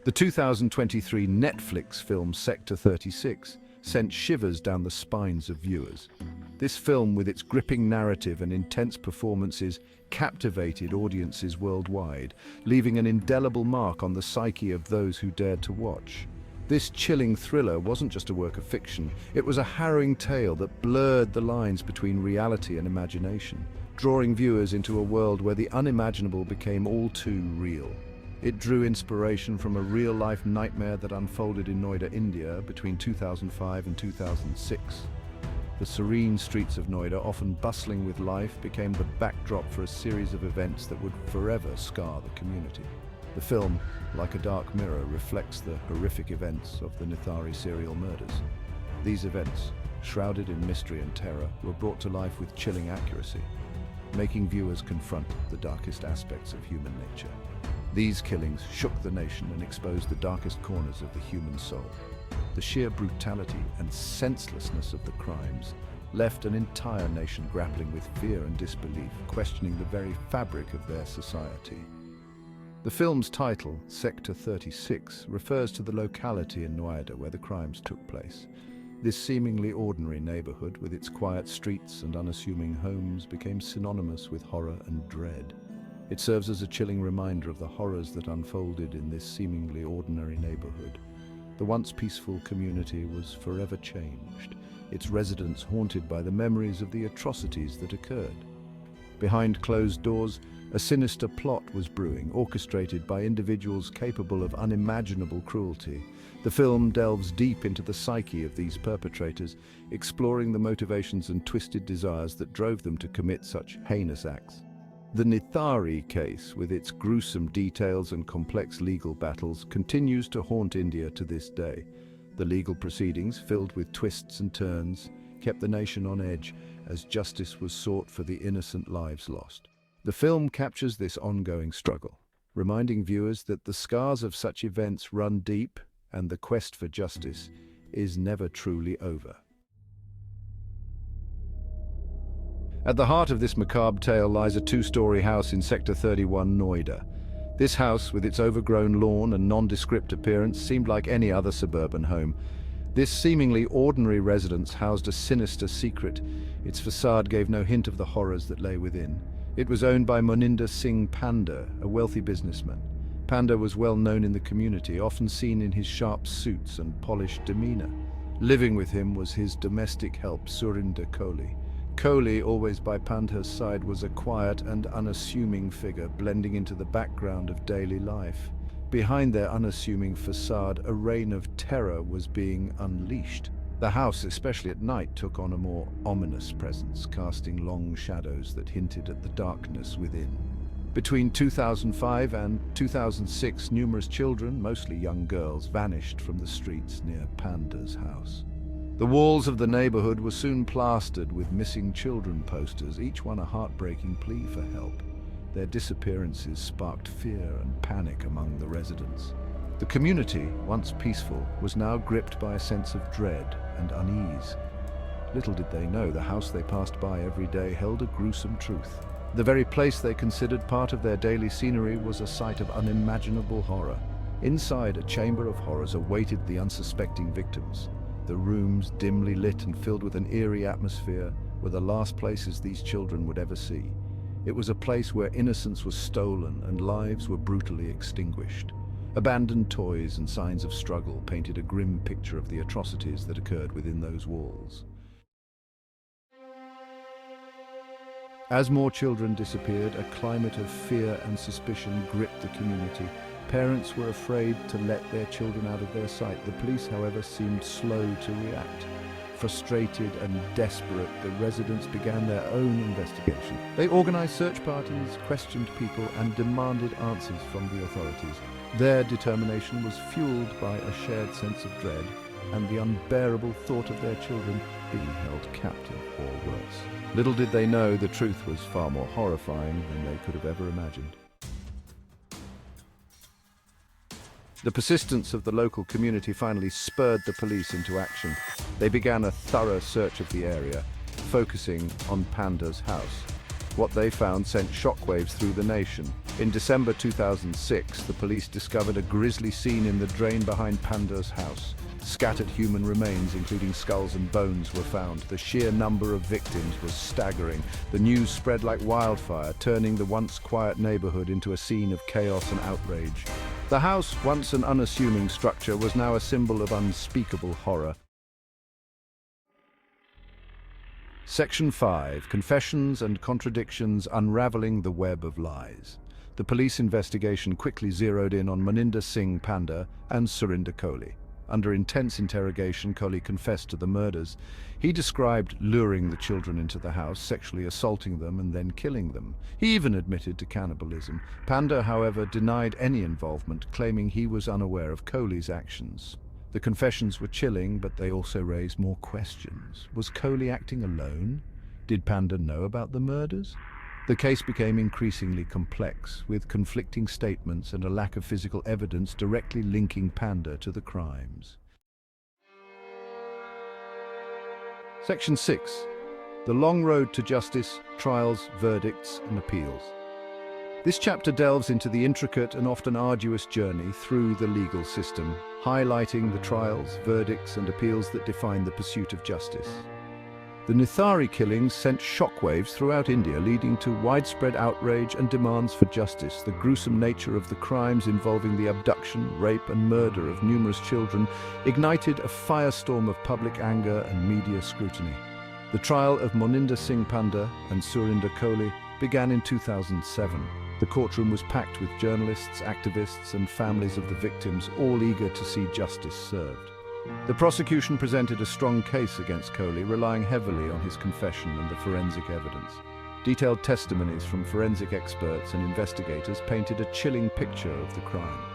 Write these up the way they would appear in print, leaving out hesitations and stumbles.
The 2023 Netflix film Sector 36 sent shivers down the spines of viewers. This film, with its gripping narrative and intense performances, captivated audiences worldwide, leaving an indelible mark on the psyche of those who dared to watch. This chilling thriller wasn't just a work of fiction, it was a harrowing tale that blurred the lines between reality and imagination, drawing viewers into a world where the unimaginable became all too real. It drew inspiration from a real-life nightmare that unfolded in Noida, India between 2005 and 2006. The serene streets of Noida, often bustling with life, became the backdrop for a series of events that would forever scar the community. The film, like a dark mirror, reflects the horrific events of the Nithari serial murders. These events, shrouded in mystery and terror, were brought to life with chilling accuracy, making viewers confront the darkest aspects of human nature. These killings shook the nation and exposed the darkest corners of the human soul. The sheer brutality and senselessness of the crimes left an entire nation grappling with fear and disbelief, questioning the very fabric of their society. The film's title, Sector 36, refers to the locality in Noida where the crimes took place. This seemingly ordinary neighborhood, with its quiet streets and unassuming homes, became synonymous with horror and dread. It serves as a chilling reminder of the horrors that unfolded in this seemingly ordinary neighborhood. The once peaceful community was forever changed, its residents haunted by the memories of the atrocities that occurred. Behind closed doors, a sinister plot was brewing, orchestrated by individuals capable of unimaginable cruelty. The film delves deep into the psyche of these perpetrators, exploring the motivations and twisted desires that drove them to commit such heinous acts. The Nithari case, with its gruesome details and complex legal battles, continues to haunt India to this day. The legal proceedings, filled with twists and turns, kept the nation on edge as justice was sought for the innocent lives lost. The film captures this ongoing struggle, reminding viewers that the scars of such events run deep and the quest for justice is never truly over. At the heart of this macabre tale lies a two-story house in Sector 31, Noida. This house, with its overgrown lawn and nondescript appearance, seemed like any other suburban home. This seemingly ordinary residence housed a sinister secret. Its facade gave no hint of the horrors that lay within. It was owned by Moninder Singh Panda, a wealthy businessman. Panda was well known in the community, often seen in his sharp suits and polished demeanor. Living with him was his domestic help, Surinder Kohli. Kohli, always by Panda's side, was a quiet and unassuming figure, blending into the background of daily life. Behind their unassuming facade, a reign of terror was being unleashed. The house, especially at night, took on a more ominous presence, casting long shadows that hinted at the darkness within. Between 2005 and 2006, numerous children, mostly young girls, vanished from the streets near Panda's house. The walls of the neighborhood were soon plastered with missing children posters, each one a heartbreaking plea for help. Their disappearances sparked fear and panic among the residents. The community, once peaceful, was now gripped by a sense of dread and unease. Little did they know the house they passed by every day held a gruesome truth. The very place they considered part of their daily scenery was a site of unimaginable horror. Inside, a chamber of horrors awaited the unsuspecting victims. The rooms, dimly lit and filled with an eerie atmosphere, were the last places these children would ever see. It was a place where innocence was stolen and lives were brutally extinguished. Abandoned toys and signs of struggle painted a grim picture of the atrocities that occurred within those walls. As more children disappeared, a climate of fear and suspicion gripped the community. Parents were afraid to let their children out of their sight. The police, however, seemed slow to react. Frustrated and desperate, the residents began their own investigation. They organized search parties, questioned people, and demanded answers from the authorities. Their determination was fueled by a shared sense of dread and the unbearable thought of their children being held captive or worse. Little did they know the truth was far more horrifying than they could have ever imagined. The persistence of the local community finally spurred the police into action. They began a thorough search of the area, focusing on Panda's house. What they found sent shockwaves through the nation. In December 2006, the police discovered a grisly scene in the drain behind Panda's house. Scattered human remains, including skulls and bones, were found. The sheer number of victims was staggering. The news spread like wildfire, turning the once quiet neighborhood into a scene of chaos and outrage. The house, once an unassuming structure, was now a symbol of unspeakable horror. Section 5. Confessions and Contradictions, Unraveling the Web of Lies. The police investigation quickly zeroed in on Maninder Singh Panda and Surinder Kohli. Under intense interrogation, Kohli confessed to the murders. He described luring the children into the house, sexually assaulting them and then killing them. He even admitted to cannibalism. Panda, however, denied any involvement, claiming he was unaware of Kohli's actions. The confessions were chilling, but they also raised more questions. Was Kohli acting alone? Did Panda know about the murders? The case became increasingly complex, with conflicting statements and a lack of physical evidence directly linking Panda to the crimes. Section 6. The Long Road to Justice, Trials, Verdicts and Appeals. This chapter delves into the intricate and often arduous journey through the legal system, highlighting the trials, verdicts and appeals that define the pursuit of justice. The Nithari killings sent shockwaves throughout India, leading to widespread outrage and demands for justice. The gruesome nature of the crimes involving the abduction, rape and murder of numerous children ignited a firestorm of public anger and media scrutiny. The trial of Maninder Singh Panda and Surinder Kohli began in 2007. The courtroom was packed with journalists, activists and families of the victims, all eager to see justice served. The prosecution presented a strong case against Kohli, relying heavily on his confession and the forensic evidence. Detailed testimonies from forensic experts and investigators painted a chilling picture of the crimes.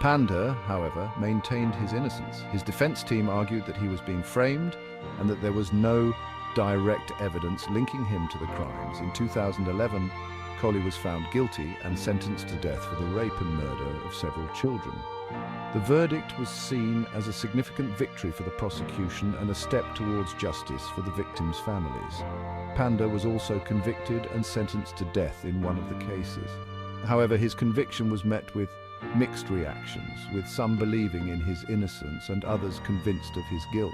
Panda, however, maintained his innocence. His defense team argued that he was being framed and that there was no direct evidence linking him to the crimes. In 2011, Kohli was found guilty and sentenced to death for the rape and murder of several children. The verdict was seen as a significant victory for the prosecution and a step towards justice for the victims' families. Panda was also convicted and sentenced to death in one of the cases. However, his conviction was met with mixed reactions, with some believing in his innocence and others convinced of his guilt.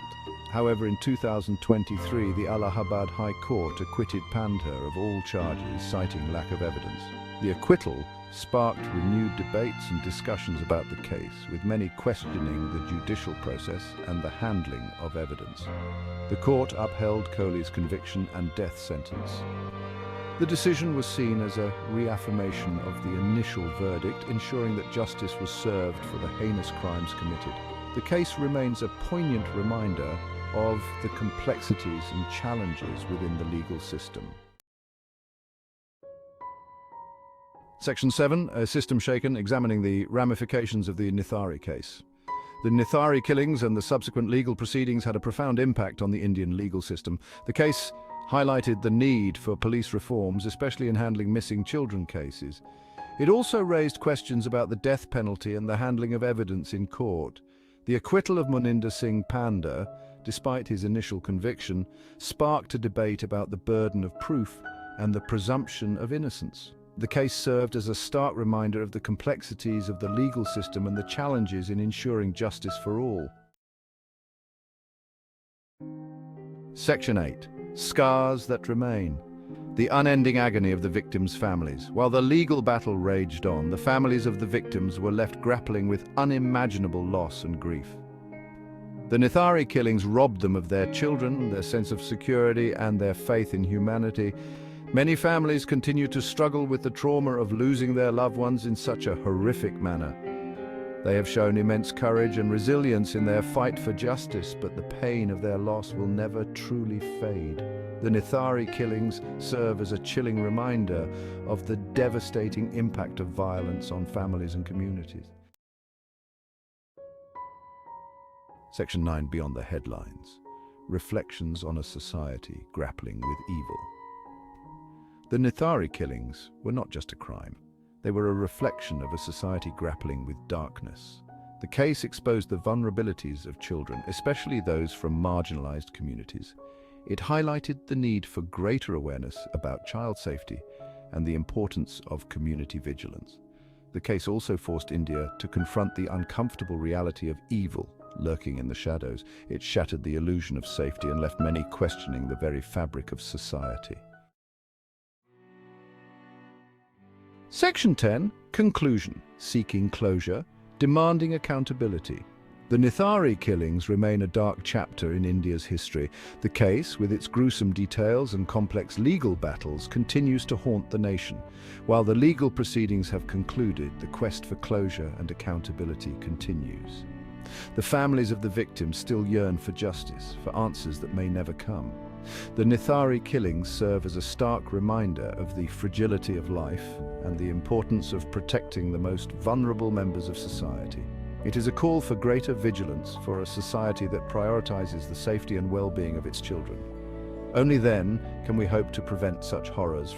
However, in 2023, the Allahabad High Court acquitted Panda of all charges, citing lack of evidence. The acquittal sparked renewed debates and discussions about the case, with many questioning the judicial process and the handling of evidence. The court upheld Kohli's conviction and death sentence. The decision was seen as a reaffirmation of the initial verdict, ensuring that justice was served for the heinous crimes committed. The case remains a poignant reminder of the complexities and challenges within the legal system. Section 7, a system shaken, examining the ramifications of the Nithari case. The Nithari killings and the subsequent legal proceedings had a profound impact on the Indian legal system. The case highlighted the need for police reforms, especially in handling missing children cases. It also raised questions about the death penalty and the handling of evidence in court. The acquittal of Maninder Singh Panda, despite his initial conviction, sparked a debate about the burden of proof and the presumption of innocence. The case served as a stark reminder of the complexities of the legal system and the challenges in ensuring justice for all. Section 8. Scars that remain. The unending agony of the victims' families. While the legal battle raged on, the families of the victims were left grappling with unimaginable loss and grief. The Nithari killings robbed them of their children, their sense of security, and their faith in humanity. Many families continue to struggle with the trauma of losing their loved ones in such a horrific manner. They have shown immense courage and resilience in their fight for justice, but the pain of their loss will never truly fade. The Nithari killings serve as a chilling reminder of the devastating impact of violence on families and communities. Section 9, Beyond the Headlines. Reflections on a society grappling with evil. The Nithari killings were not just a crime. They were a reflection of a society grappling with darkness. The case exposed the vulnerabilities of children, especially those from marginalized communities. It highlighted the need for greater awareness about child safety and the importance of community vigilance. The case also forced India to confront the uncomfortable reality of evil lurking in the shadows. It shattered the illusion of safety and left many questioning the very fabric of society. Section 10, Conclusion. Seeking closure, demanding accountability. The Nithari killings remain a dark chapter in India's history. The case, with its gruesome details and complex legal battles, continues to haunt the nation. While the legal proceedings have concluded, the quest for closure and accountability continues. The families of the victims still yearn for justice, for answers that may never come. The Nithari killings serve as a stark reminder of the fragility of life and the importance of protecting the most vulnerable members of society. It is a call for greater vigilance for a society that prioritizes the safety and well-being of its children. Only then can we hope to prevent such horrors